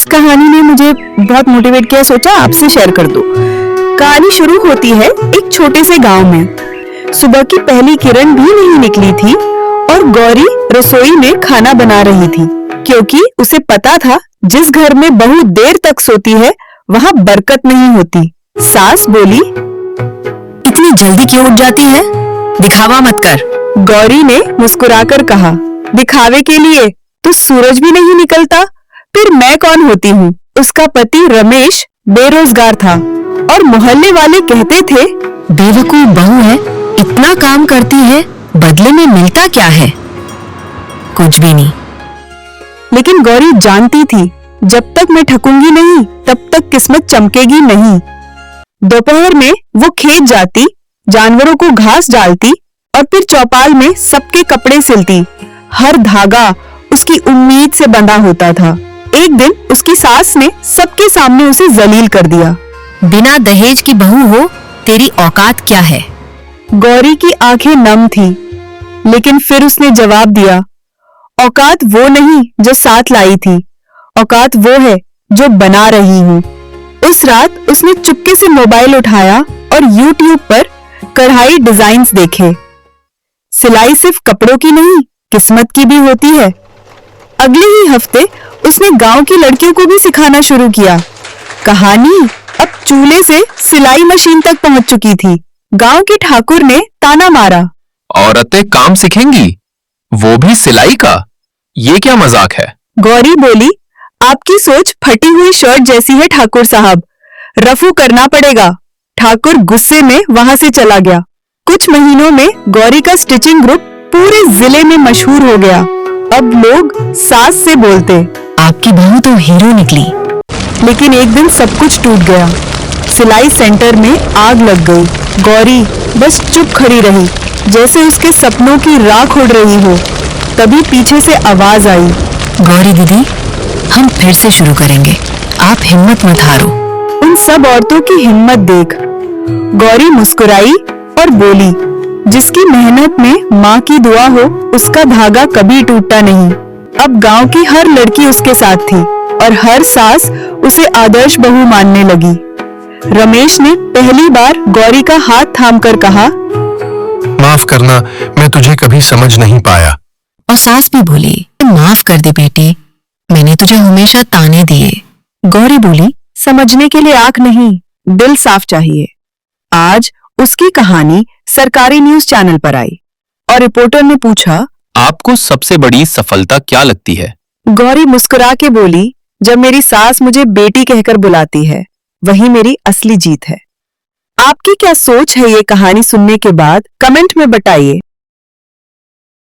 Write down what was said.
इस कहानी ने मुझे बहुत मोटिवेट किया, सोचा आपसे शेयर कर दूं। कहानी शुरू होती है एक छोटे से गांव में। सुबह की पहली किरण भी नहीं निकली थी और गौरी रसोई में खाना बना रही थी, क्योंकि उसे पता था जिस घर में बहू देर तक सोती है वहाँ बरकत नहीं होती। सास बोली, इतनी जल्दी क्यों उठ जाती है? दिखावा मत कर। गौरी ने मुस्कुराकर कहा, दिखावे के लिए तो सूरज भी नहीं निकलता, फिर मैं कौन होती हूँ। उसका पति रमेश बेरोजगार था और मोहल्ले वाले कहते थे, बेवकूफ बहू है, इतना काम करती है, बदले में मिलता क्या है? कुछ भी नहीं। लेकिन गौरी जानती थी जब तक मैं ठकूंगी नहीं तब तक किस्मत चमकेगी नहीं। दोपहर में वो खेत जाती, जानवरों को घास डालती और फिर चौपाल में सबके कपड़े सिलती। हर धागा उसकी उम्मीद से बंधा होता था। एक दिन उसकी सास ने सबके सामने उसे जलील कर दिया। बिना दहेज की बहू हो, तेरी औकात क्या है? गौरी की आंखें नम थी, लेकिन फिर उसने जवाब दिया, औकात वो नहीं जो साथ लाई थी, औकात वो है जो बना रही हूँ। उस रात उसने चुपके से मोबाइल उठाया और YouTube पर कढ़ाई डिजाइन्स देखे। सिलाई सिर्फ कपड़ों की नहीं, किस्मत की भी होती है। अगले ही हफ्ते उसने गांव की लड़कियों को भी सिखाना शुरू किया। कहानी अब चूल्हे से सिलाई मशीन तक पहुंच चुकी थी। गांव के ठाकुर ने ताना मारा, औरतें काम सीखेंगी, वो भी सिलाई का? ये क्या मजाक है? गौरी बोली, आपकी सोच फटी हुई शर्ट जैसी है ठाकुर साहब, रफू करना पड़ेगा। ठाकुर गुस्से में वहां से चला गया। कुछ महीनों में गौरी का स्टिचिंग ग्रुप पूरे जिले में मशहूर हो गया। अब लोग सास से बोलते, आपकी बहू तो हीरो निकली। लेकिन एक दिन सब कुछ टूट गया। सिलाई सेंटर में आग लग गई। गौरी बस चुप खड़ी रही, जैसे उसके सपनों की राख उड़ रही हो। तभी पीछे से आवाज आई, गौरी दीदी, हम फिर से शुरू करेंगे, आप हिम्मत मत हारो। उन सब औरतों की हिम्मत देख गौरी मुस्कुराई और बोली, जिसकी मेहनत में माँ की दुआ हो उसका धागा कभी टूटता नहीं। अब गांव की हर लड़की उसके साथ थी और हर सास उसे आदर्श बहू मानने लगी। रमेश ने पहली बार गौरी का हाथ थामकर कहा, माफ करना, मैं तुझे कभी समझ नहीं पाया। और सास भी बोली, माफ कर दे बेटे, मैंने तुझे हमेशा ताने दिए। गौरी बोली, समझने के लिए आंख नहीं, दिल साफ चाहिए। आज उसकी कहानी सरकारी न्यूज चैनल पर आई और रिपोर्टर ने पूछा, आपको सबसे बड़ी सफलता क्या लगती है? गौरी मुस्कुरा के बोली, जब मेरी सास मुझे बेटी कहकर बुलाती है, वही मेरी असली जीत है। आपकी क्या सोच है ये कहानी सुनने के बाद? कमेंट में बताइए।